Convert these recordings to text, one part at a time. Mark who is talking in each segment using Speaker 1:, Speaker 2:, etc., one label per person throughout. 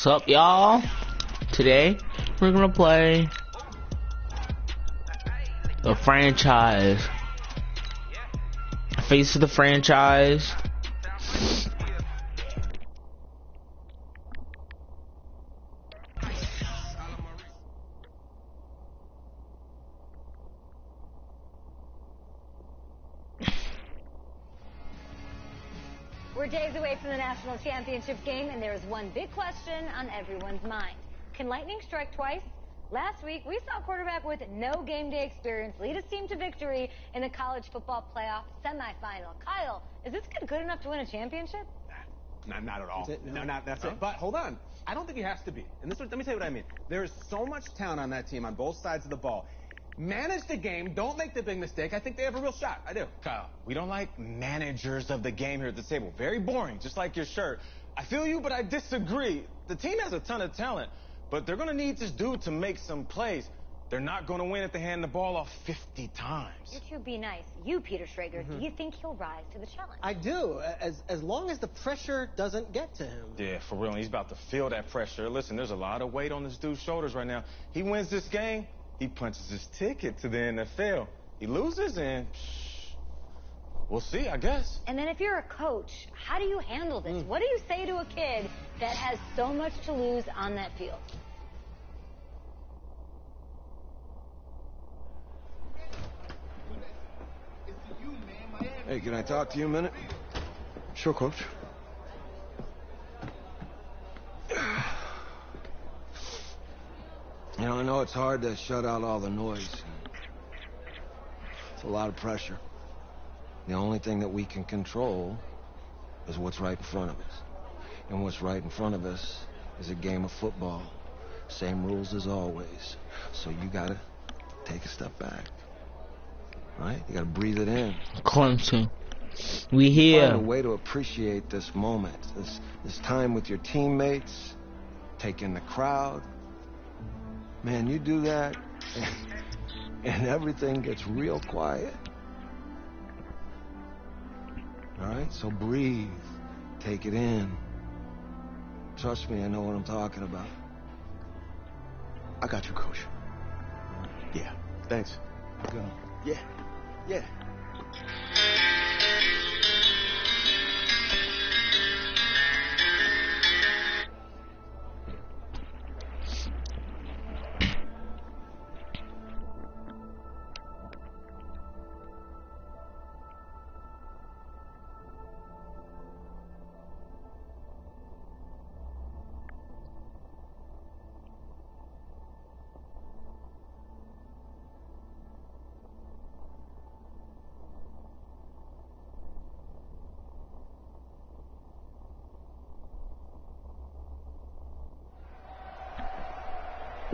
Speaker 1: What's up, y'all? Today, we're gonna play the franchise. Face of the franchise.
Speaker 2: We're days away from the national championship game, and there is one big question on everyone's mind. Can lightning strike twice? Last week, we saw a quarterback with no game day experience lead his team to victory in the college football playoff semifinal. Kyle, is this kid good enough to win a championship?
Speaker 3: Nah, not at all. That's
Speaker 4: No?
Speaker 3: it. But hold on. I don't think he has to be. And let me tell you what I mean. There's so much talent on that team on both sides of the ball. Manage the game. Don't make the big mistake. I think they have a real shot. I do.
Speaker 4: Kyle, we don't like managers of the game here at the table. Very boring, just like your shirt. I feel you, but I disagree. The team has a ton of talent, but they're going to need this dude to make some plays. They're not going to win if they hand the ball off 50 times.
Speaker 2: You two be nice. You, Peter Schrager, do you think he'll rise to the challenge?
Speaker 5: I do, as long as the pressure doesn't get to him.
Speaker 4: Yeah, for real. He's about to feel that pressure. Listen, there's a lot of weight on this dude's shoulders right now. He wins this game, he punches his ticket to the NFL. He loses, and we'll see, I guess.
Speaker 2: And then if you're a coach, how do you handle this? What do you say to a kid that has so much to lose on that field?
Speaker 6: Hey, can I talk to you a minute?
Speaker 7: Sure, Coach.
Speaker 6: You know, I know it's hard to shut out all the noise. It's a lot of pressure. The only thing that we can control is what's right in front of us. And what's right in front of us is a game of football. Same rules as always. So you gotta take a step back. Right? You gotta breathe it in.
Speaker 1: Clemson. We
Speaker 6: Find
Speaker 1: here.
Speaker 6: a way to appreciate this moment. This time with your teammates. Take in the crowd. Man, you do that, and everything gets real quiet. All right? So breathe. Take it in. Trust me, I know what I'm talking about.
Speaker 7: I got you, Coach. Yeah, thanks.
Speaker 6: Go.
Speaker 7: Yeah, yeah.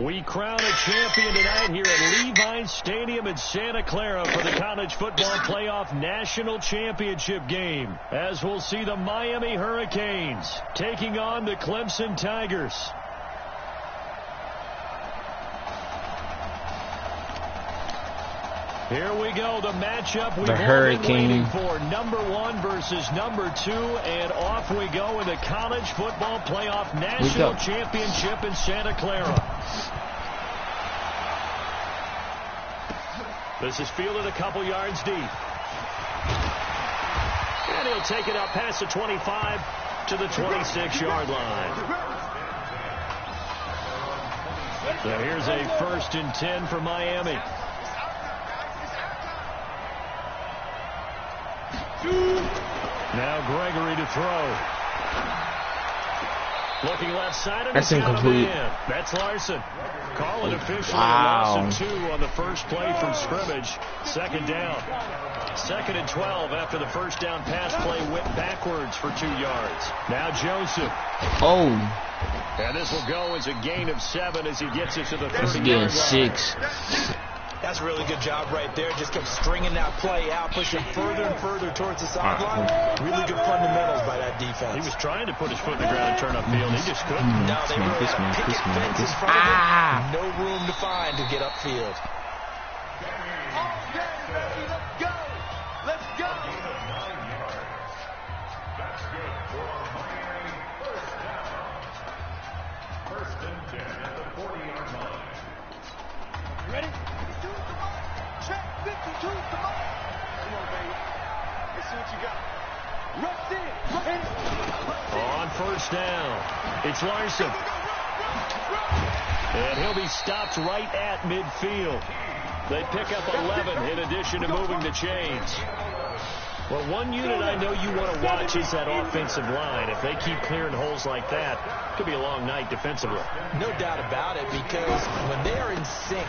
Speaker 8: We crown a champion tonight here at Levi's Stadium in Santa Clara for the College Football Playoff National Championship game, as we'll see the Miami Hurricanes taking on the Clemson Tigers. Here we go, the matchup we've all been waiting for. Number 1 versus number 2, and off we go in the College Football Playoff National Championship in Santa Clara. This is fielded a couple yards deep. And he'll take it up past the 25 to the 26-yard line. So here's a 1st and 10 for Miami. Now Gregory to throw. Looking left side of
Speaker 1: That's incomplete.
Speaker 8: That's Larson. Call it officially a loss of 2 on the first play from scrimmage. 2nd down. 2nd and 12 after the first down pass play went backwards for 2 yards. Now Joseph.
Speaker 1: Oh.
Speaker 8: And this will go as a gain of 7 as he gets it to the 30-yard line.
Speaker 1: Getting 6.
Speaker 9: That's a really good job right there. Just kept stringing that play out, pushing further and further towards the sideline. Really good fundamentals by that defense.
Speaker 8: He was trying to put his foot in the ground and turn upfield. He just couldn't.
Speaker 9: No, they really got picket fence in front of him. No room to find to get upfield.
Speaker 10: Let's go! Let's go!
Speaker 8: On first down, it's Larson. And he'll be stopped right at midfield. They pick up 11 in addition to moving the chains. Well, one unit I know you want to watch is that offensive line. If they keep clearing holes like that, it could be a long night defensively.
Speaker 9: No doubt about it, because when they are in sync,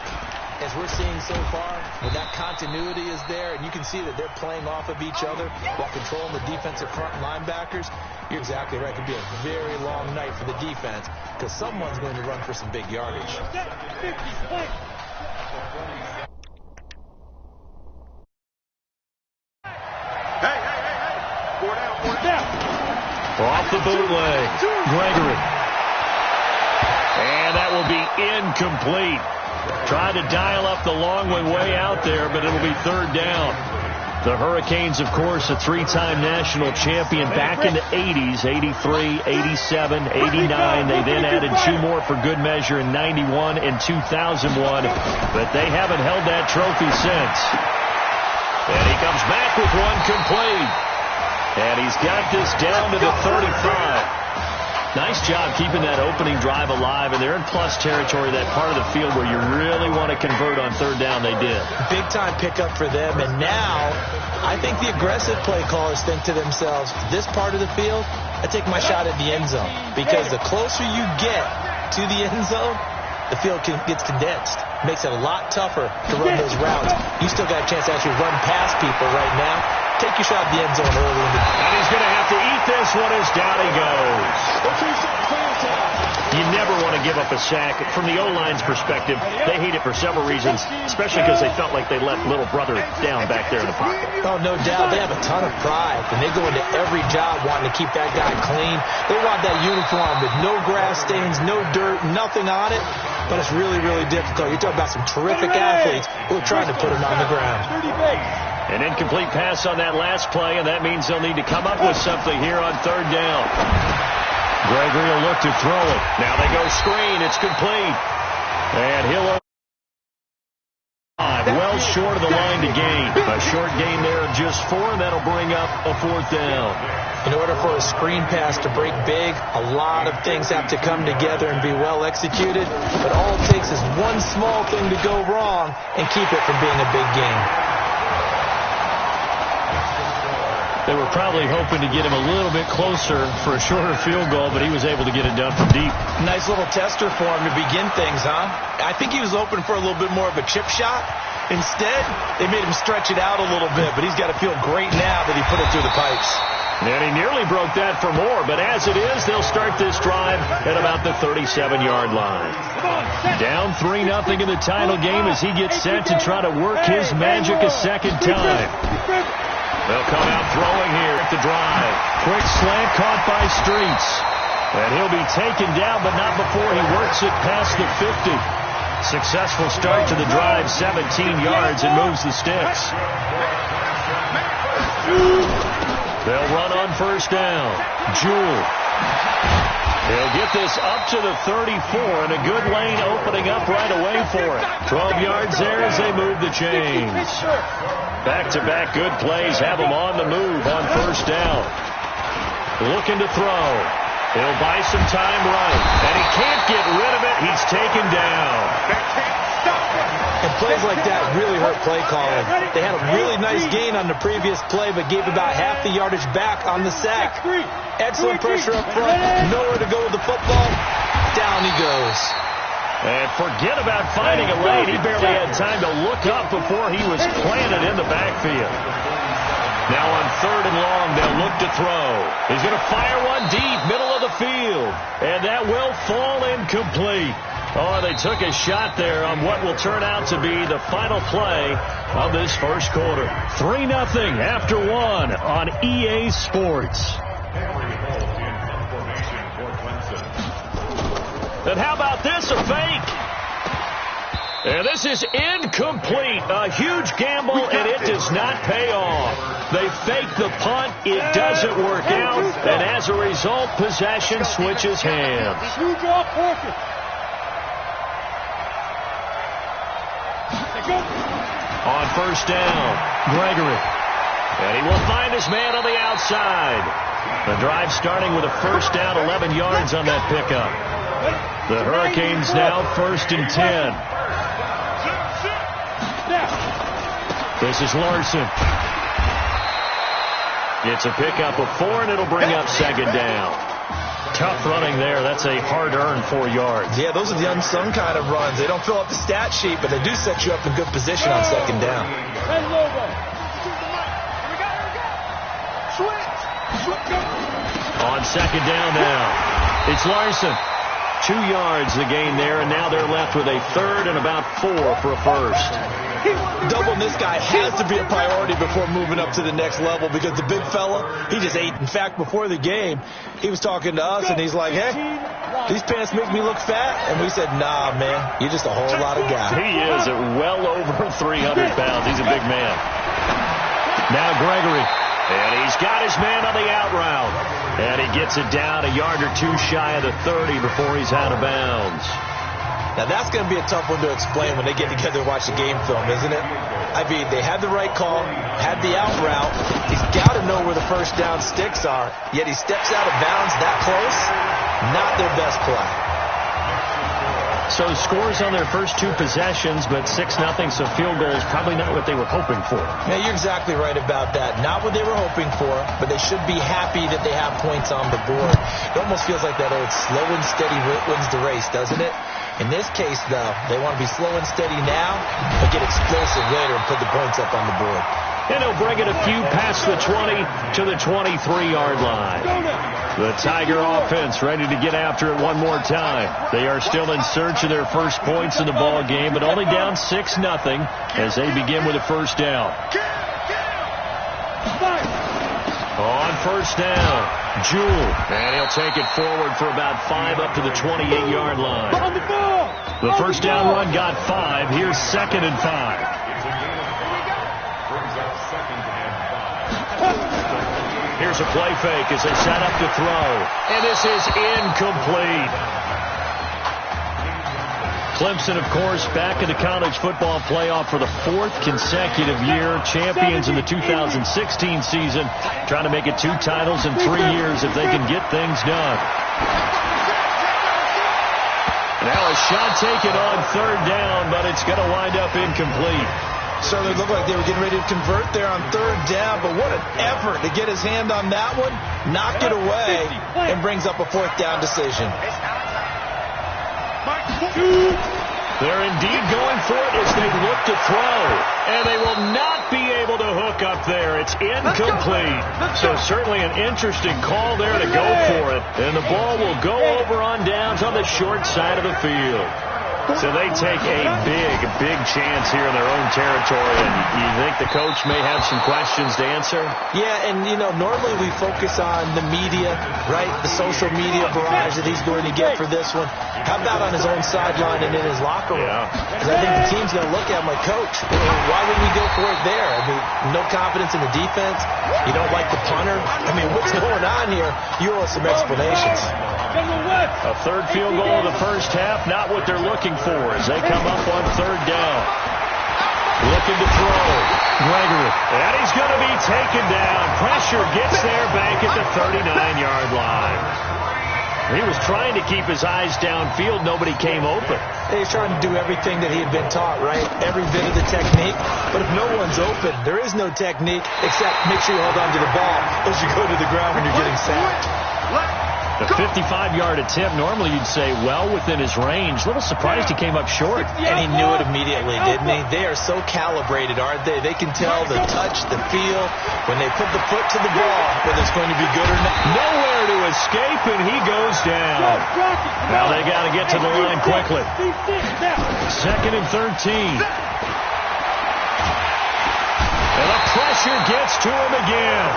Speaker 9: as we're seeing so far, when that continuity is there, and you can see that they're playing off of each other while controlling the defensive front linebackers, you're exactly right. It could be a very long night for the defense, because someone's going to run for some big yardage.
Speaker 8: Off the bootleg, Gregory. And that will be incomplete. Tried to dial up the long way out there, but it'll be third down. The Hurricanes, of course, a three-time national champion back in the 80s, 83, 87, 89. They then added two more for good measure in 91 and 2001, but they haven't held that trophy since. And he comes back with one complete. And he's got this down to the 35. Nice job keeping that opening drive alive, and they're in plus territory, that part of the field where you really want to convert on third down. They did.
Speaker 9: Big-time pickup for them, and now I think the aggressive play callers think to themselves, this part of the field, I take my shot at the end zone, because the closer you get to the end zone, the field gets condensed. Makes it a lot tougher to run those routes. You still got a chance to actually run past people right now. Take your shot at the end zone early.
Speaker 8: And he's going to have to eat this one as down he goes. You never want to give up a sack. From the O-line's perspective, they hate it for several reasons, especially because they felt like they left little brother down back there in the pocket.
Speaker 9: Oh, no doubt. They have a ton of pride, and they go into every job wanting to keep that guy clean. They want that uniform with no grass stains, no dirt, nothing on it, but it's really, really difficult. You're talking about some terrific athletes who are trying to put him on the ground.
Speaker 8: An incomplete pass on that last play, and that means they'll need to come up with something here on third down. Gregory will look to throw it. Now they go screen. It's complete. And he'll well short of the line to gain. A short gain there of just 4, and that'll bring up a fourth down.
Speaker 9: In order for a screen pass to break big, a lot of things have to come together and be well executed. But all it takes is one small thing to go wrong and keep it from being a big game.
Speaker 8: They were probably hoping to get him a little bit closer for a shorter field goal, but he was able to get it done from deep.
Speaker 9: Nice little tester for him to begin things, huh? I think he was hoping for a little bit more of a chip shot. Instead, they made him stretch it out a little bit, but he's got to feel great now that he put it through the pipes.
Speaker 8: And he nearly broke that for more, but as it is, they'll start this drive at about the 37-yard line. Down 3-0 in the title game as he gets set to try to work his magic a second time. They'll come out throwing here at the drive. Quick slant caught by Streets. And he'll be taken down, but not before he works it past the 50. Successful start to the drive, 17 yards, and moves the sticks. They'll run on first down. Jewell. He'll get this up to the 34, and a good lane opening up right away for it. 12 yards there as they move the chains. Back-to-back good plays have him on the move on first down. Looking to throw. He'll buy some time right, and he can't get rid of it. He's taken down.
Speaker 9: And plays like that really hurt play calling. They had a really nice gain on the previous play, but gave about half the yardage back on the sack. Excellent pressure up front. Nowhere to go with the football. Down he goes.
Speaker 8: And forget about finding a lane. He barely had time to look up before he was planted in the backfield. Now on third and long, they'll look to throw. He's going to fire one deep, middle of the field. And that will fall incomplete. Oh, they took a shot there on what will turn out to be the final play of this first quarter. 3-0 after 1 on EA Sports. And how about this, a fake? And this is incomplete. A huge gamble, and it does not pay off. They fake the punt. It doesn't work out. And as a result, possession switches hands. On first down, Gregory. And he will find his man on the outside. The drive starting with a first down, 11 yards on that pickup. The Hurricanes now 1st and 10. This is Larson. It's a pickup of 4, and it'll bring up 2nd down. Tough running there. That's a hard-earned 4 yards.
Speaker 9: Yeah, those are the unsung kind of runs. They don't fill up the stat sheet, but they do set you up in good position on 2nd down.
Speaker 8: On 2nd down now, it's Larson. 2 yards the gain there, and now they're left with a 3rd and about 4 for a first.
Speaker 9: Doubling this guy has to be a priority before moving up to the next level because the big fella, he just ate. In fact, before the game, he was talking to us, and he's like, hey, these pants make me look fat. And we said, nah, man, you're just a whole lot of guy.
Speaker 8: He is at well over 300 pounds. He's a big man. Now Gregory. And he's got his man on the out route. And he gets it down a yard or 2 shy of the 30 before he's out of bounds.
Speaker 9: Now, that's going to be a tough one to explain when they get together and watch the game film, isn't it? I mean, they had the right call, had the out route. He's got to know where the first down sticks are, yet he steps out of bounds that close. Not their best play.
Speaker 8: So scores on their first 2 possessions, but 6-0, so field goals probably not what they were hoping for.
Speaker 9: Yeah, you're exactly right about that. Not what they were hoping for, but they should be happy that they have points on the board. It almost feels like that old slow and steady wins the race, doesn't it? In this case, though, they want to be slow and steady now, but get explosive later and put the points up on the board.
Speaker 8: And he'll bring it a few past the 20 to the 23-yard line. The Tiger offense ready to get after it one more time. They are still in search of their first points in the ball game, but only down 6-0 as they begin with a first down. On first down, Jewell, and he'll take it forward for about 5 up to the 28-yard line. The first down run got 5. Here's 2nd and 5. Here's a play fake as they set up to throw. And this is incomplete. Clemson, of course, back in the college football playoff for the 4th consecutive year. Champions in the 2016 season. Trying to make it 2 titles in 3 years if they can get things done. Now a shot taken on 3rd down, but it's going to wind up incomplete.
Speaker 9: Certainly looked like they were getting ready to convert there on 3rd down, but what an effort to get his hand on that one, knock it away, and brings up a 4th down decision.
Speaker 8: They're indeed going for it as they look to throw, and they will not be able to hook up there. It's incomplete. So certainly an interesting call there to go for it, and the ball will go over on downs on the short side of the field. So they take a big chance here in their own territory, and you think the coach may have some questions to answer?
Speaker 9: Yeah, and, you know, normally we focus on the media, right, the social media barrage that he's going to get for this one. How about on his own sideline and in his locker room? Because I think the team's going to look at him like, Coach, why would we go for it there? I mean, no confidence in the defense. You don't like the punter. I mean, what's going on here? You owe us some explanations.
Speaker 8: A 3rd field goal of the first half, not what they're looking for as they come up on 3rd down. Looking to throw. Gregory. And he's going to be taken down. Pressure gets there back at the 39-yard line. He was trying to keep his eyes downfield. Nobody came open.
Speaker 9: He's trying to do everything that he had been taught, right? Every bit of the technique. But if no one's open, there is no technique except make sure you hold on to the ball as you go to the ground when you're getting sacked.
Speaker 8: The 55-yard attempt, normally you'd say well within his range. A little surprised he came up short.
Speaker 9: And he knew it immediately, didn't he? They are so calibrated, aren't they? They can tell the touch, the feel, when they put the foot to the ball, whether it's going to be good or not.
Speaker 8: Nowhere to escape, and he goes down. Now they got to get to the line quickly. 2nd and 13. And the pressure gets to him again.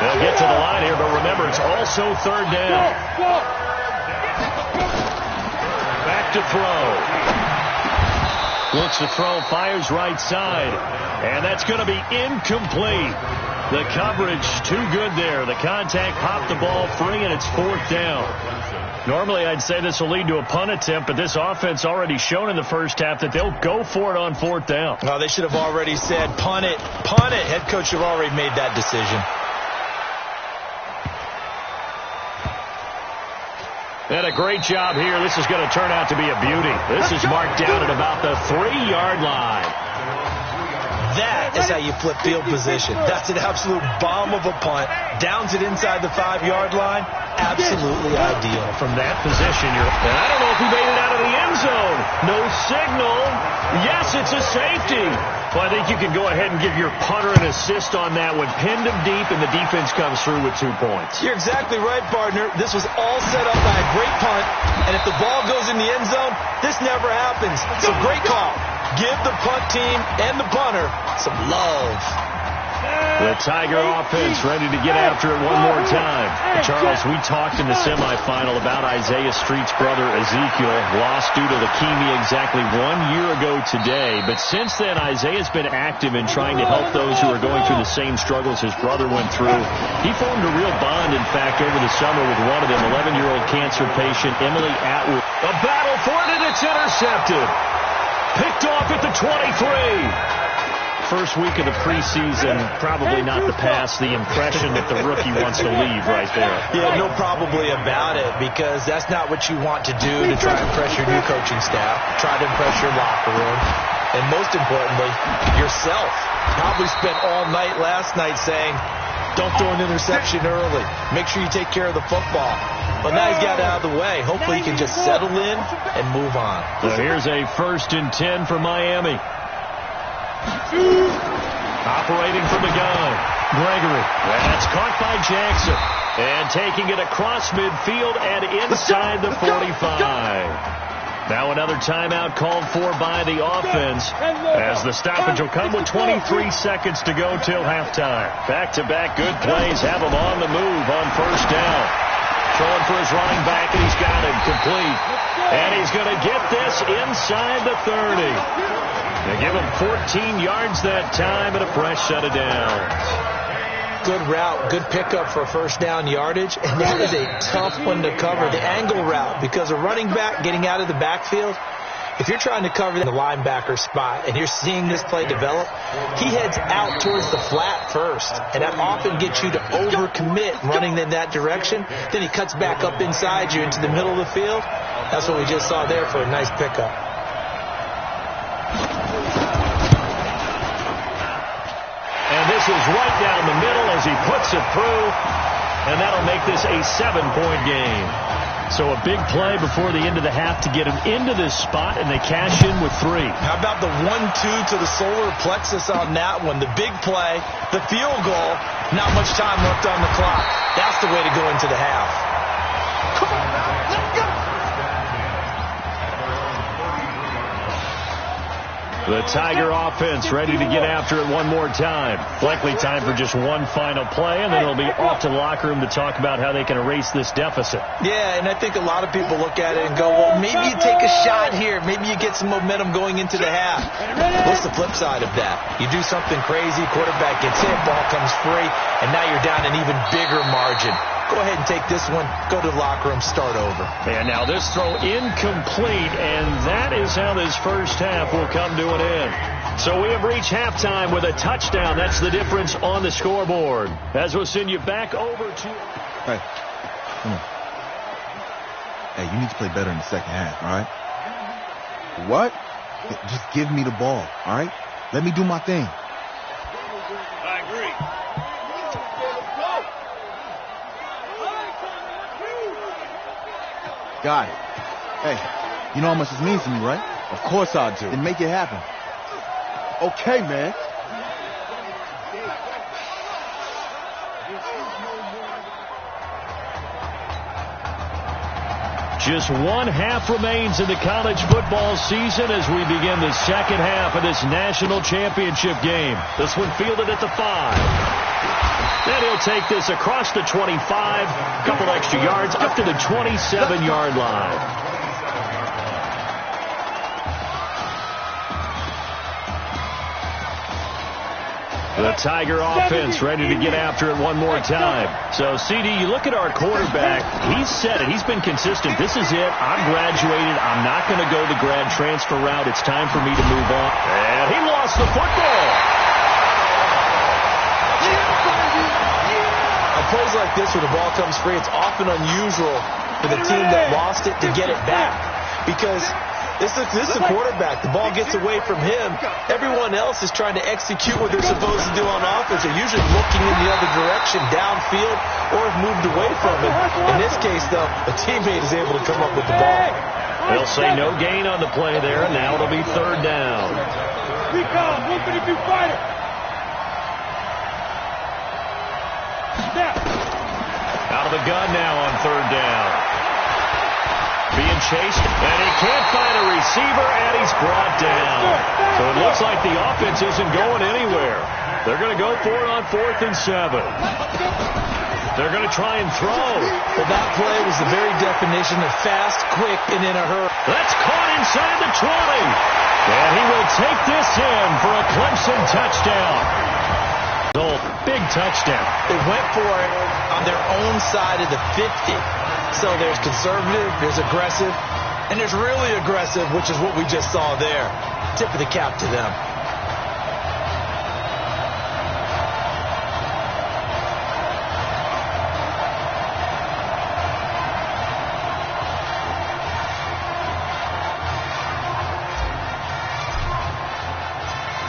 Speaker 8: They'll get to the line here, but remember, it's also 3rd down. Back to throw. Looks to throw, fires right side. And that's going to be incomplete. The coverage too good there. The contact popped the ball free, and it's 4th down. Normally, I'd say this will lead to a punt attempt, but this offense already shown in the first half that they'll go for it on 4th down.
Speaker 9: Oh, they should have already said, punt it, punt it. Head coach should have already made that decision.
Speaker 8: And a great job here. This is going to turn out to be a beauty. This is marked down at about the 3-yard line.
Speaker 9: That is how you flip field position. That's an absolute bomb of a punt. Downs it inside the 5-yard line. Absolutely ideal.
Speaker 8: From that position, and I don't know if he made it out of the end zone. No signal. Yes, it's a safety. Well, I think you can go ahead and give your punter an assist on that one. Pinned him deep, and the defense comes through with 2 points.
Speaker 9: You're exactly right, partner. This was all set up by a great punt, and if the ball goes in the end zone, this never happens. So great call. Give the punt team and the punter some love.
Speaker 8: The Tiger offense ready to get after it one more time. Charles, we talked in the semifinal about Isaiah Street's brother Ezekiel, lost due to leukemia exactly 1 year ago today. But since then, Isaiah's been active in trying to help those who are going through the same struggles his brother went through. He formed a real bond, in fact, over the summer with one of them, 11-year-old cancer patient Emily Atwood. A battle for it, and it's intercepted. Picked off at the 23. First week of the preseason, probably not the pass, the impression that the rookie wants to leave right there.
Speaker 9: Yeah, no probably about it, because that's not what you want to do to try and impress your new coaching staff, try to impress your locker room, and most importantly, yourself. Probably spent all night last night saying, don't throw an interception early. Make sure you take care of the football. But now he's got it out of the way. Hopefully he can just settle in and move on.
Speaker 8: So here's a 1st and 10 for Miami. Operating from the gun, Gregory. That's caught by Jackson. And taking it across midfield and inside the 45. Now another timeout called for by the offense, as the stoppage will come with 23 seconds to go till halftime. Back-to-back good plays have him on the move on 1st down. Throwing for his running back, and he's got him complete. And he's going to get this inside the 30. They give him 14 yards that time and a fresh set of downs.
Speaker 9: Good route, good pickup for 1st down yardage, and that is a tough one to cover, the angle route, because a running back getting out of the backfield, if you're trying to cover the linebacker spot and you're seeing this play develop, he heads out towards the flat first, and that often gets you to overcommit running in that direction. Then he cuts back up inside you into the middle of the field. That's what we just saw there for a nice pickup.
Speaker 8: And this is right down the middle as he puts it through, and that'll make this a 7-point game. So a big play before the end of the half to get him into this spot, and they cash in with 3.
Speaker 9: How about the 1-2 to the solar plexus on that one? The big play, the field goal, not much time left on the clock. That's the way to go into the half.
Speaker 10: Come on, let's go!
Speaker 8: The Tiger offense ready to get after it one more time. Likely time for just one final play, and then it'll be off to the locker room to talk about how they can erase this deficit.
Speaker 9: Yeah, and I think a lot of people look at it and go, well, maybe you take a shot here. Maybe you get some momentum going into the half. What's the flip side of that? You do something crazy, quarterback gets hit, ball comes free, and now you're down an even bigger margin. Go ahead and take this one, go to the locker room, start over.
Speaker 8: And now this throw incomplete, and that is how this first half will come to an end. So we have reached halftime with a touchdown. That's the difference on the scoreboard. As we'll send you back over to...
Speaker 11: Hey, come on. Hey, you need to play better in the second half, all right? What? Just give me the ball, all right? Let me do my thing.
Speaker 10: I agree.
Speaker 11: Got it. Hey, you know how much this means to me, right?
Speaker 7: Of course I do.
Speaker 11: Then make it happen.
Speaker 7: Okay, man.
Speaker 8: Just one half remains in the college football season as we begin the second half of this national championship game. This one fielded at the 5. Then he'll take this across the 25, couple extra yards up to the 27-yard line. The Tiger offense ready to get after it one more time. So, CD, you look at our quarterback. He's said it. He's been consistent. This is it. I'm graduated. I'm not going to go the grad transfer route. It's time for me to move on. And he lost the football.
Speaker 9: On plays like this where the ball comes free, it's often unusual for the team that lost it to get it back. Because this is a quarterback. The ball gets away from him. Everyone else is trying to execute what they're supposed to do on offense. They're usually looking in the other direction, downfield, or have moved away from him. In this case, though, a teammate is able to come up with the ball.
Speaker 8: They'll say no gain on the play there, and now it'll be third down. Out of the gun now on third down. Being chased, and he can't find a receiver, and he's brought down. So it looks like the offense isn't going anywhere. They're going to go for it on 4th and 7. They're going to try and throw.
Speaker 9: Well, that play was the very definition of fast, quick, and in a hurry.
Speaker 8: That's caught inside the 20. And he will take this in for a Clemson touchdown. Big touchdown.
Speaker 9: They went for it on their own side of the 50. So there's conservative, there's aggressive, and there's really aggressive, which is what we just saw there. Tip of the cap to them.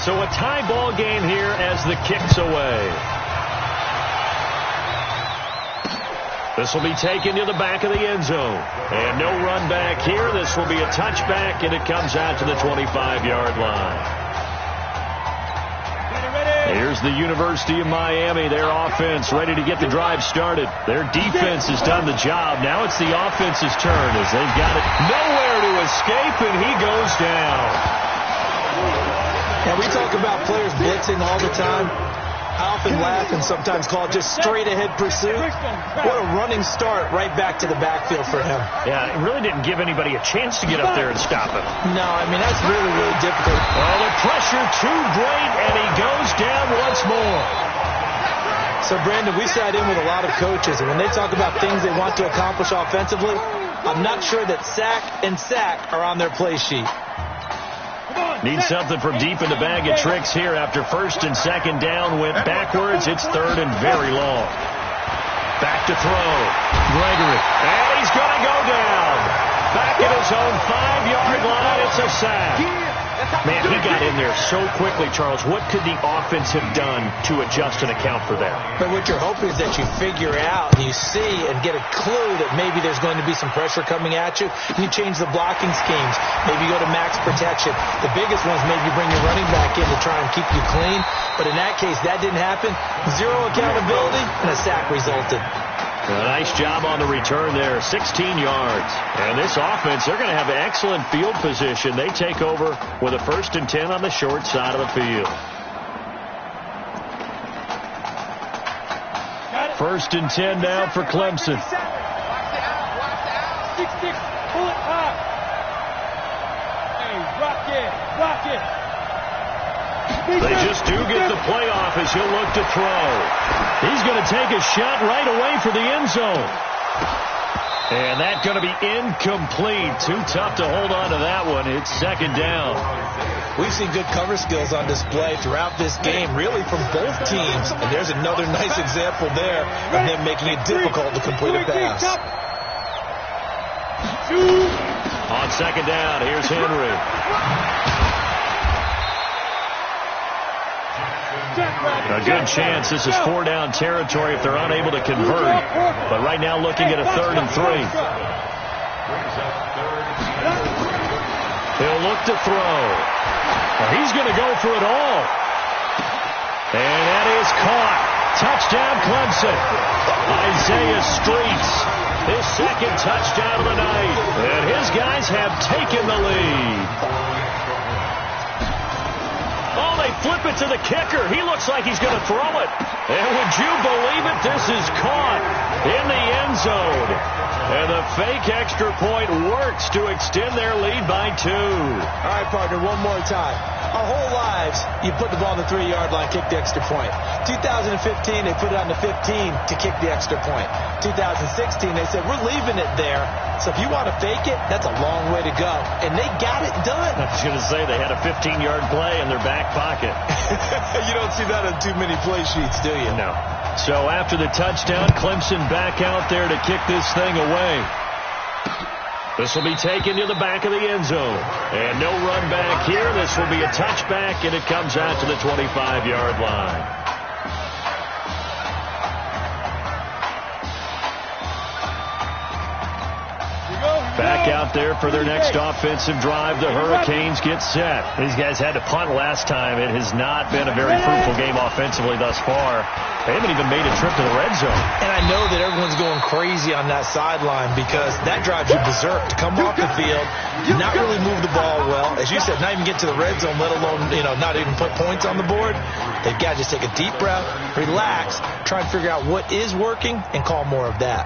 Speaker 8: So a tie ball game here as the kick's away. This will be taken to the back of the end zone. And no run back here. This will be a touchback, and it comes out to the 25-yard line. Here's the University of Miami, their offense ready to get the drive started. Their defense has done the job. Now it's the offense's turn as they've got it nowhere to escape, and he goes down.
Speaker 9: Now, we talk about players blitzing all the time. I often laugh and sometimes call it just straight-ahead pursuit. What a running start right back to the backfield for him.
Speaker 8: Yeah, it really didn't give anybody a chance to get up there and stop him.
Speaker 9: No, I mean, that's really, really difficult.
Speaker 8: Oh, the pressure too great, and he goes down once more.
Speaker 9: So, Brandon, we sat in with a lot of coaches, and when they talk about things they want to accomplish offensively, I'm not sure that sack and sack are on their play sheet.
Speaker 8: Need something from deep in the bag of tricks here after 1st and 2nd down. Went backwards. It's 3rd and very long. Back to throw. Gregory. And he's going to go down. Back at his own 5-yard line. It's a sack. Man, he got in there so quickly, Charles. What could the offense have done to adjust and account for that?
Speaker 9: But what you're hoping is that you figure out and you see and get a clue that maybe there's going to be some pressure coming at you. And you change the blocking schemes. Maybe you go to max protection. The biggest one is maybe you bring your running back in to try and keep you clean. But in that case, that didn't happen. 0 accountability, and a sack resulted.
Speaker 8: A nice job on the return there, 16 yards. And this offense, they're going to have excellent field position. They take over with a 1st and 10 on the short side of the field. 1st and 10 now for Clemson.
Speaker 10: 6-6, pull it high. Hey, rock it.
Speaker 8: They just do get the playoff as he'll look to throw. He's going to take a shot right away for the end zone. And that's going to be incomplete. Too tough to hold on to that one. It's 2nd down.
Speaker 9: We've seen good cover skills on display throughout this game, really from both teams. And there's another nice example there of them making it difficult to complete a pass.
Speaker 8: On 2nd down, here's Henry. A good chance this is 4-down territory if they're unable to convert. But right now looking at a 3rd and 3. He'll look to throw. Well, he's going to go for it all. And that is caught. Touchdown Clemson. Isaiah Streets. His 2nd touchdown of the night. And his guys have taken the lead. Oh, they flip it to the kicker. He looks like he's going to throw it. And would you believe it? This is caught in the end zone. And the fake extra point works to extend their lead by 2.
Speaker 9: All right, partner, one more time. Our whole lives, you put the ball on the 3-yard line, kick the extra point. 2015, they put it on the 15 to kick the extra point. 2016, they said, we're leaving it there. So if you want to fake it, that's a long way to go. And they got it done.
Speaker 8: I was going to say, they had a 15-yard play in their back pocket.
Speaker 9: You don't see that on too many play sheets, do you?
Speaker 8: No. So after the touchdown, Clemson back out there to kick this thing away. This will be taken to the back of the end zone. And no run back here. This will be a touchback, and it comes out to the 25-yard line. Back out there for their next offensive drive. The Hurricanes get set. These guys had to punt last time. It has not been a very fruitful game offensively thus far. They haven't even made a trip to the red zone.
Speaker 9: And I know that everyone's going crazy on that sideline because that drives you berserk to come off the field, not really move the ball well. As you said, not even get to the red zone, let alone, not even put points on the board. They've got to just take a deep breath, relax, try and figure out what is working, and call more of that.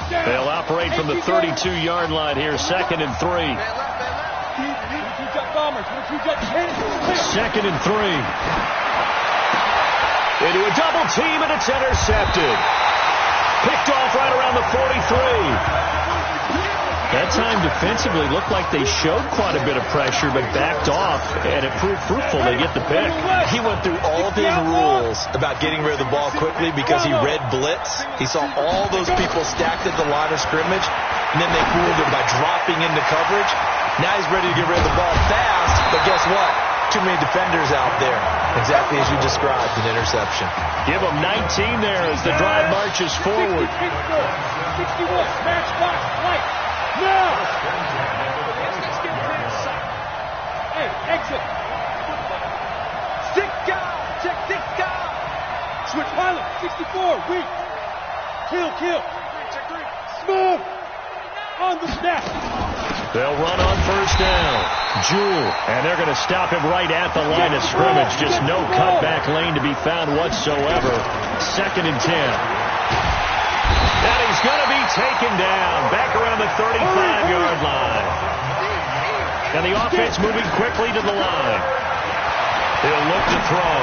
Speaker 8: They'll operate from the 32-yard line here, 2nd and 3. 2nd and 3. Into a double team, and it's intercepted. Picked off right around the 43. That time defensively looked like they showed quite a bit of pressure, but backed off, and it proved fruitful. They get the pick.
Speaker 9: He went through all of his rules about getting rid of the ball quickly because he read blitz. He saw all those people stacked at the line of scrimmage, and then they fooled him by dropping into coverage. Now he's ready to get rid of the ball fast, but guess what? Too many defenders out there. Exactly as you described, an interception.
Speaker 8: Give him 19 there as the drive marches forward.
Speaker 10: 61, match box, right. Now! Hey, exit. Stick guy. Check stick guy. Switch pilot. 64. Weak. Kill. Smooth. On the snap.
Speaker 8: They'll run on first down. Jewell. And they're going to stop him right at the line of scrimmage. Just no cutback lane to be found whatsoever. 2nd and 10. And he's going to be taken down back around the 35-yard line. And the offense moving quickly to the line. He'll look to throw.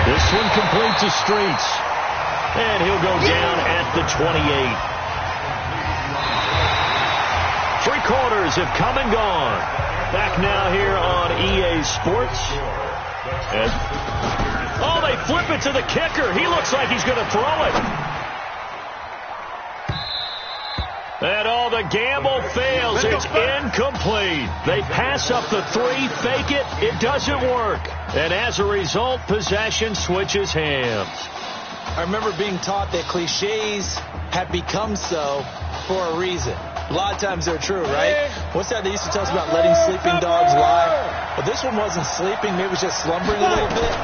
Speaker 8: This one complete to Streets. And he'll go down at the 28. 3 quarters have come and gone. Back now here on EA Sports. Oh, they flip it to the kicker. He looks like he's going to throw it. And the gamble fails. It's incomplete. They pass up the 3, fake it. It doesn't work. And as a result, possession switches hands.
Speaker 9: I remember being taught that cliches have become so for a reason. A lot of times they're true, right? What's that they used to tell us about letting sleeping dogs lie? Well, this one wasn't sleeping. Maybe it was just slumbering a little bit.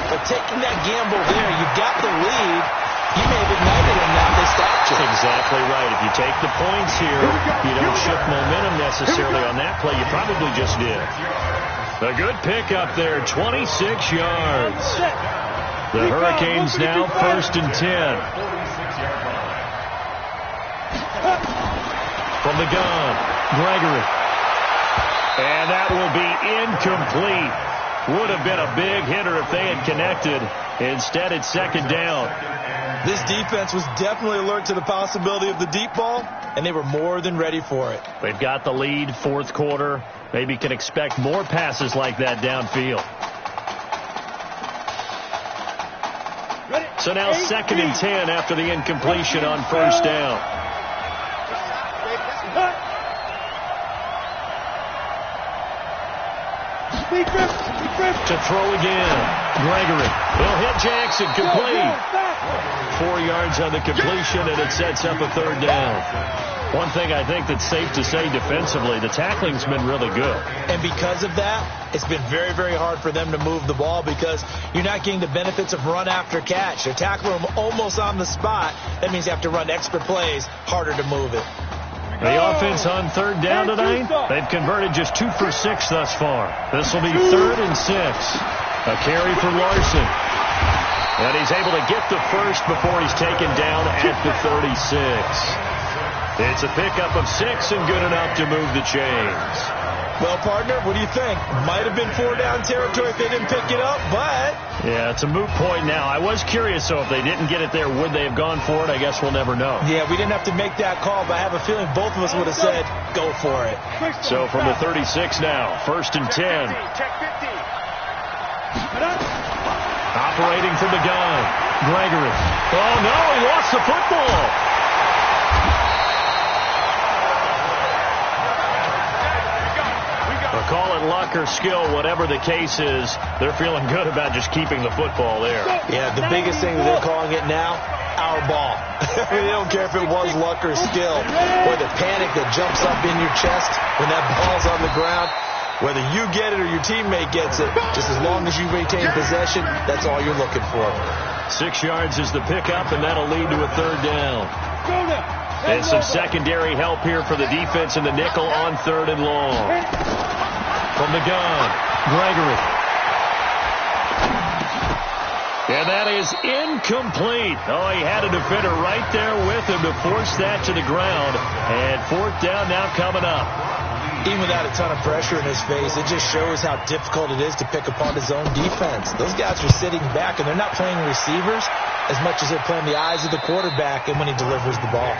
Speaker 9: But taking that gamble there, you got the lead. You may have ignited them, now they stopped you.
Speaker 8: Exactly right. If you take the points here, you don't shift momentum necessarily on that play. You probably just did. A good pickup there, 26 yards. The Hurricanes now 1st and 10. From the gun, Gregory. And that will be incomplete. Would have been a big hitter if they had connected. Instead, it's 2nd down.
Speaker 9: This defense was definitely alert to the possibility of the deep ball, and they were more than ready for it.
Speaker 8: They've got the lead, 4th quarter. Maybe can expect more passes like that downfield. So now 2nd and 10 after the incompletion on 1st down. To throw again. Gregory. He'll hit Jackson. Complete. 4 yards on the completion, and it sets up a 3rd down. One thing I think that's safe to say defensively, the tackling's been really good.
Speaker 9: And because of that, it's been very, very hard for them to move the ball because you're not getting the benefits of run after catch. They're tackling them almost on the spot. That means you have to run extra plays, harder to move it.
Speaker 8: The offense on third down tonight, they've converted just 2 for 6 thus far. This will be 3rd and 6. A carry for Larson. And he's able to get the first before he's taken down at the 36. It's a pickup of 6 and good enough to move the chains.
Speaker 9: Well, partner, what do you think? Might have been 4-down territory if they didn't pick it up, but...
Speaker 8: Yeah, it's a moot point now. I was curious, so if they didn't get it there, would they have gone for it? I guess we'll never know.
Speaker 9: Yeah, we didn't have to make that call, but I have a feeling both of us would have said, go for it.
Speaker 8: So from the 36 now, 1st and 10. Operating from the gun. Gregory. Oh, no, he lost the football. Call it luck or skill, whatever the case is, they're feeling good about just keeping the football there.
Speaker 9: Yeah, the biggest thing that they're calling it now, our ball. They don't care if it was luck or skill, or the panic that jumps up in your chest when that ball's on the ground. Whether you get it or your teammate gets it, just as long as you retain possession, that's all you're looking for.
Speaker 8: 6 yards is the pickup, and that'll lead to a 3rd down. And some secondary help here for the defense in the nickel on 3rd and long. From the gun, Gregory. And that is incomplete. Oh, he had a defender right there with him to force that to the ground. And 4th down now coming up.
Speaker 9: Even without a ton of pressure in his face, it just shows how difficult it is to pick apart his own defense. Those guys are sitting back, and they're not playing receivers as much as they're playing the eyes of the quarterback and when he delivers the ball.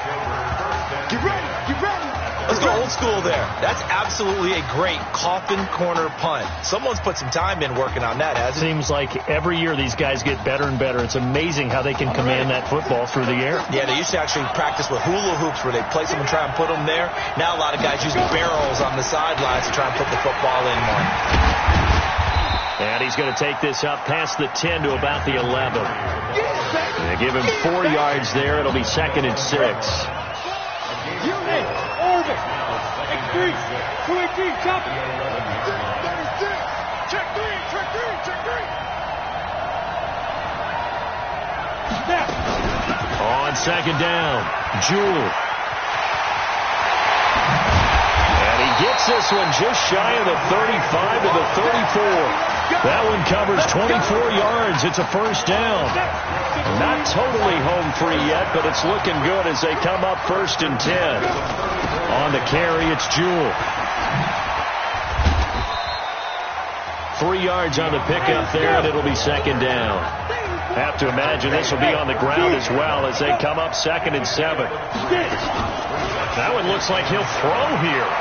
Speaker 10: Get ready! Get ready!
Speaker 9: Let's go old school there. That's absolutely a great coffin corner punt. Someone's put some time in working on that, hasn't it?
Speaker 8: Seems like every year these guys get better and better. It's amazing how they can command that football through the air.
Speaker 9: Yeah, they used to actually practice with hula hoops where they place them and try and put them there. Now a lot of guys use barrels on the sidelines to try and put the football in more.
Speaker 8: And he's going to take this up past the 10 to about the 11. They give him 4 yards there. It'll be 2nd and 6.
Speaker 10: Unit, orbit, X3, 218, copy. 36, check 3, check 3, check 3. Snap.
Speaker 8: On 2nd down, Jewell. And he gets this one just shy of the 35 to the 34. That one covers 24 yards. It's a 1st down. Not totally home free yet, but it's looking good as they come up 1st and 10. On the carry, it's Jewell. 3 yards on the pickup there, and it'll be 2nd down. Have to imagine this will be on the ground as well as they come up 2nd and 7. That one looks like he'll throw here.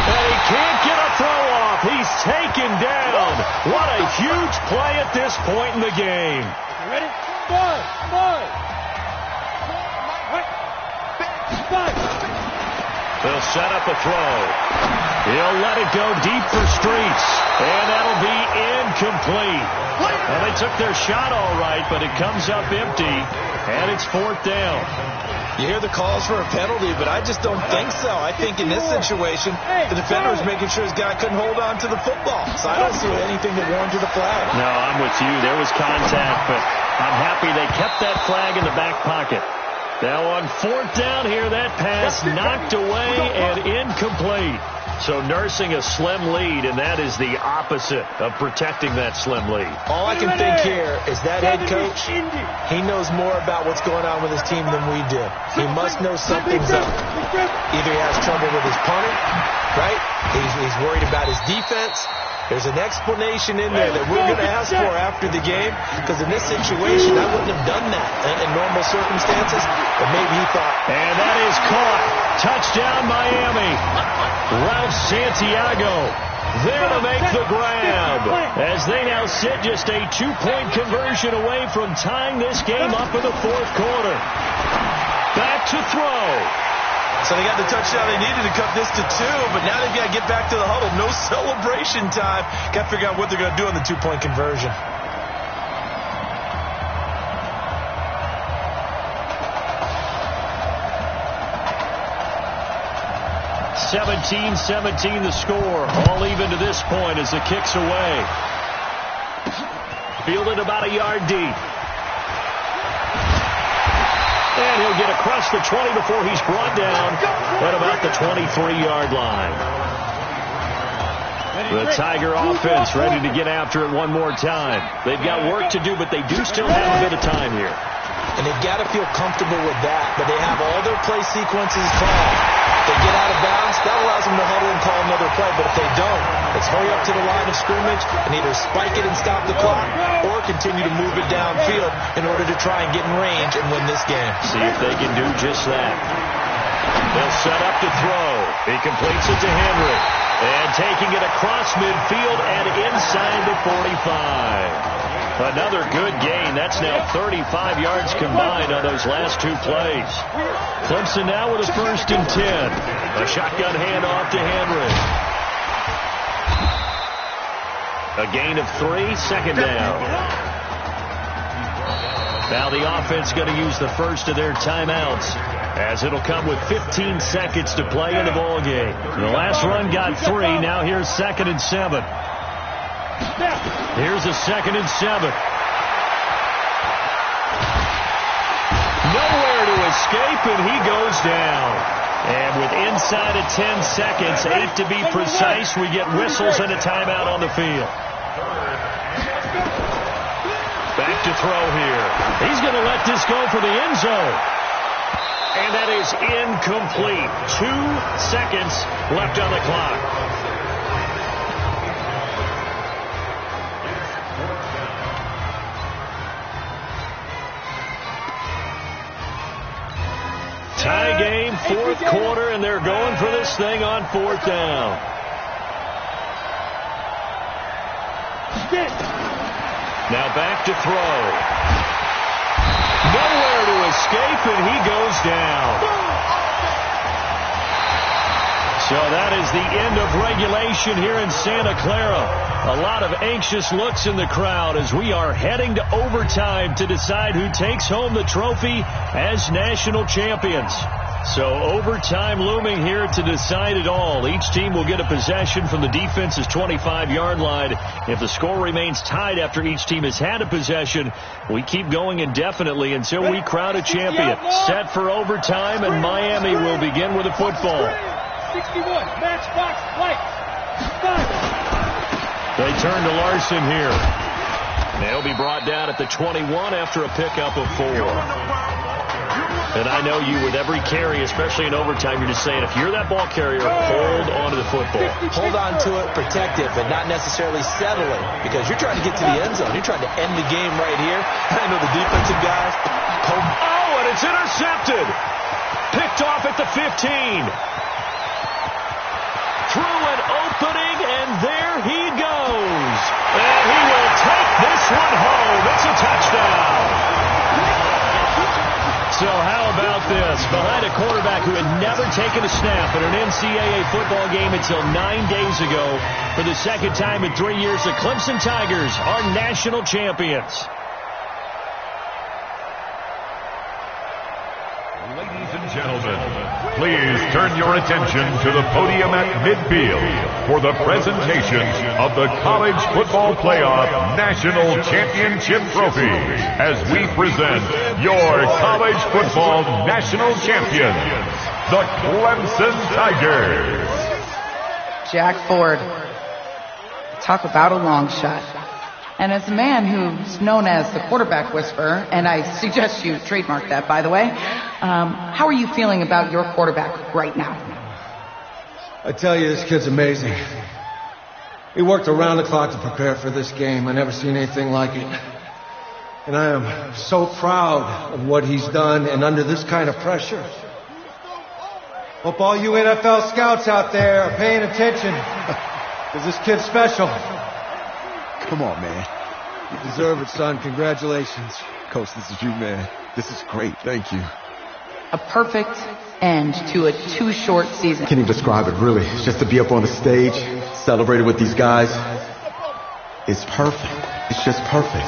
Speaker 8: And he can't get a throw off. He's taken down. What a huge play at this point in the game.
Speaker 10: Ready? 5.
Speaker 8: They'll set up a throw. He'll let it go deep for Streets. And that'll be incomplete. Well, they took their shot all right, but it comes up empty. And it's 4th down.
Speaker 9: You hear the calls for a penalty, but I just don't think so. I think in this situation, the defender was making sure his guy couldn't hold on to the football. So I don't see anything that warranted a flag.
Speaker 8: No, I'm with you. There was contact, but I'm happy they kept that flag in the back pocket. Now on 4th down here, that pass knocked away and incomplete. So nursing a slim lead, and that is the opposite of protecting that slim lead.
Speaker 9: All I can think here is that head coach, he knows more about what's going on with his team than we do. He must know something's up. Either he has trouble with his punter, right? He's worried about his defense. There's an explanation in there that we're going to ask for after the game, because in this situation, I wouldn't have done that in normal circumstances, but maybe he thought.
Speaker 8: And that is caught. Touchdown, Miami. Ralph Santiago there to make the grab, as they now sit just a 2-point conversion away from tying this game up in the 4th quarter. Back to throw.
Speaker 9: So they got the touchdown they needed to cut this to 2, but now they've got to get back to the huddle. No celebration time. Got to figure out what they're going to do on the 2-point conversion.
Speaker 8: (17-17) the score. All even to this point as the kick's away. Fielded about a yard deep. And he'll get across the 20 before he's brought down at about the 23-yard line. The Tiger offense ready to get after it one more time. They've got work to do, but they do still have a bit of time here.
Speaker 9: And they've got to feel comfortable with that, but they have all their play sequences called. If they get out of bounds, that allows them to huddle and call another play, but if they don't, let's hurry up to the line of scrimmage and either spike it and stop the clock or continue to move it downfield in order to try and get in range and win this game.
Speaker 8: See if they can do just that. They'll set up to throw. He completes it to Henry. And taking it across midfield and inside the 45. Another good gain. That's now 35 yards combined on those last two plays. Clemson now with a 1st and 10. A shotgun handoff to Henry. A gain of 3, second down. Now the offense going to use the first of their timeouts, as it'll come with 15 seconds to play in the ball game. The last run got 3. Now here's 2nd and 7. Here's a 2nd and 7. Nowhere to escape, and he goes down. And with inside of 10 seconds, 8 to be precise, we get whistles and a timeout on the field. Back to throw here. He's going to let this go for the end zone. And that is incomplete. 2 seconds left on the clock. Tie game, 4th quarter, and they're going for this thing on 4th down. Now back to throw. Nowhere to escape, and he goes down. So that is the end of regulation here in Santa Clara. A lot of anxious looks in the crowd as we are heading to overtime to decide who takes home the trophy as national champions. So overtime looming here to decide it all. Each team will get a possession from the defense's 25-yard line. If the score remains tied after each team has had a possession, we keep going indefinitely until we crown a champion. Set for overtime, and Miami will begin with the football.
Speaker 10: 61, match box, white.
Speaker 8: They turn to Larson here. They'll be brought down at the 21 after a pickup of 4. And I know you, with every carry, especially in overtime, you're just saying, if you're that ball carrier, hold on to the football.
Speaker 9: Hold on to it, protect it, but not necessarily settle it, because you're trying to get to the end zone. You're trying to end the game right here. I know the defensive guys.
Speaker 8: Oh, and it's intercepted. Picked off at the 15. Through an opening, and there he goes. And he will take this one home. It's a touchdown. So how about this? Behind a quarterback who had never taken a snap in an NCAA football game until 9 days ago, for the second time in 3 years, the Clemson Tigers are national champions.
Speaker 12: Ladies and gentlemen, please turn your attention to the podium at midfield for the presentation of the College Football Playoff National Championship Trophy as we present your college football national champions, the Clemson Tigers.
Speaker 13: Jack Ford. Talk about a long shot. And as a man who's known as the quarterback whisperer, and I suggest you trademark that, by the way, how are you feeling about your quarterback right now?
Speaker 14: I tell you, this kid's amazing. He worked around the clock to prepare for this game. I never seen anything like it. And I am so proud of what he's done, and under this kind of pressure. Hope all you NFL scouts out there are paying attention, because this kid's special.
Speaker 11: Come on, man.
Speaker 14: You deserve it, son. Congratulations.
Speaker 11: Coach, this is you, man. This is great. Thank you.
Speaker 13: A perfect end to a too short season.
Speaker 7: Can't even describe it, really. Just to be up on the stage, celebrating with these guys. It's perfect. It's just perfect.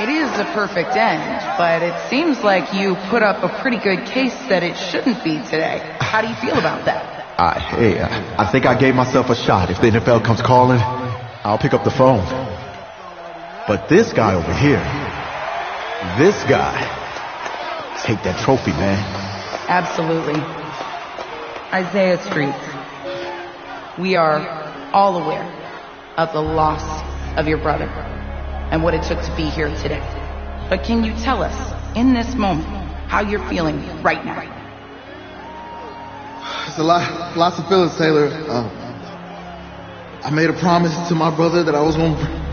Speaker 13: It is a perfect end, but it seems like you put up a pretty good case that it shouldn't be today. How do you feel about that?
Speaker 7: I think I gave myself a shot. If the NFL comes calling, I'll pick up the phone. But this guy over here, this guy, take that trophy, man.
Speaker 13: Absolutely. Isaiah Street, we are all aware of the loss of your brother and what it took to be here today. But can you tell us, in this moment, how you're feeling right now?
Speaker 15: It's lots of feelings, Taylor. I made a promise to my brother that I was going to...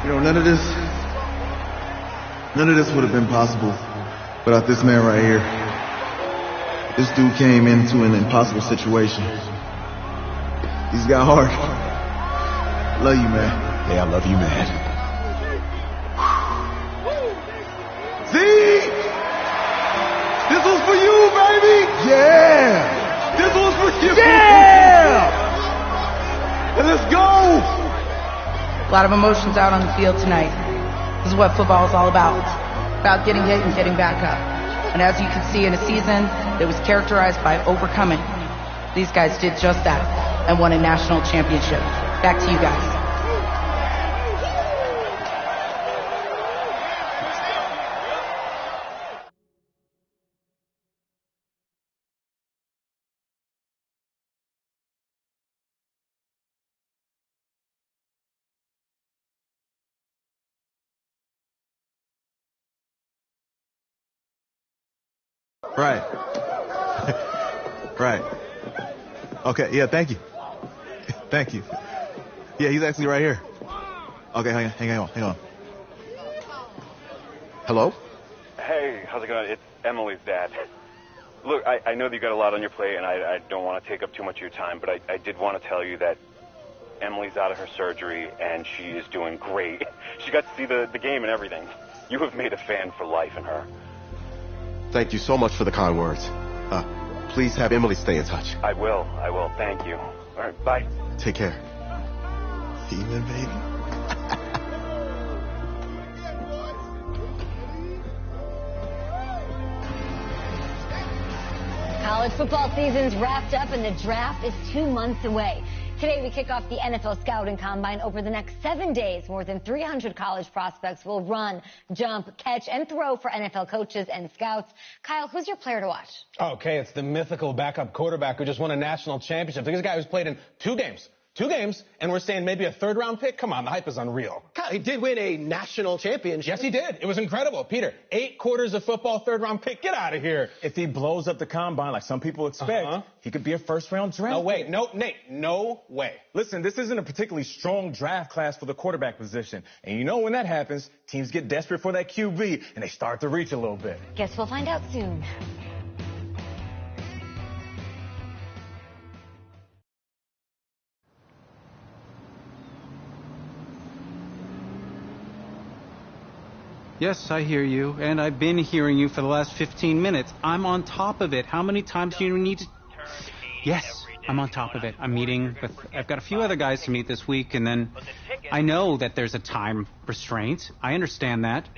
Speaker 15: You know, none of this would have been possible without this man right here. This dude came into an impossible situation. He's got heart. Love you, man.
Speaker 7: Yeah, I love you, man.
Speaker 15: Z! This was for you, baby! Yeah! This was for you! Yeah! And let's go!
Speaker 13: A lot of emotions out on the field tonight. This is what football is all about. About getting hit and getting back up. And as you can see, in a season that was characterized by overcoming, these guys did just that and won a national championship. Back to you guys.
Speaker 11: Right. Right. Okay, yeah, thank you. Thank you. Yeah, he's actually right here. Okay, hang on. Hello?
Speaker 16: Hey, how's it going? It's Emily's dad. Look, I know that you got a lot on your plate, and I don't want to take up too much of your time, but I did want to tell you that Emily's out of her surgery, and she is doing great. She got to see the game and everything. You have made a fan for life in her.
Speaker 7: Thank you so much for the kind words. Please have Emily stay in touch.
Speaker 16: I will. Thank you. All right, bye.
Speaker 7: Take care.
Speaker 11: Demon, baby.
Speaker 2: College football season's wrapped up and the draft is 2 months away. Today we kick off the NFL Scouting Combine. Over the next 7 days, more than 300 college prospects will run, jump, catch, and throw for NFL coaches and scouts. Kyle, who's your player to watch?
Speaker 3: Okay, it's the mythical backup quarterback who just won a national championship. This guy who's played in two games, and we're saying maybe a third-round pick? Come on, the hype is unreal.
Speaker 5: Kyle, he did win a national championship.
Speaker 3: Yes, he did. It was incredible. Peter, 8 quarters of football, third-round pick. Get out of here.
Speaker 4: If he blows up the combine like some people expect, he could be a first-round draft
Speaker 3: No way. No, Nate, no way.
Speaker 4: Listen, this isn't a particularly strong draft class for the quarterback position. And you know when that happens, teams get desperate for that QB, and they start to reach a little bit.
Speaker 2: Guess we'll find out soon.
Speaker 17: Yes, I hear you, and I've been hearing you for the last 15 minutes. I'm on top of it. How many times do you need to... Yes, I'm on top of it. I'm meeting with... I've got a few other guys to meet this week, and then I know that there's a time restraint. I understand that.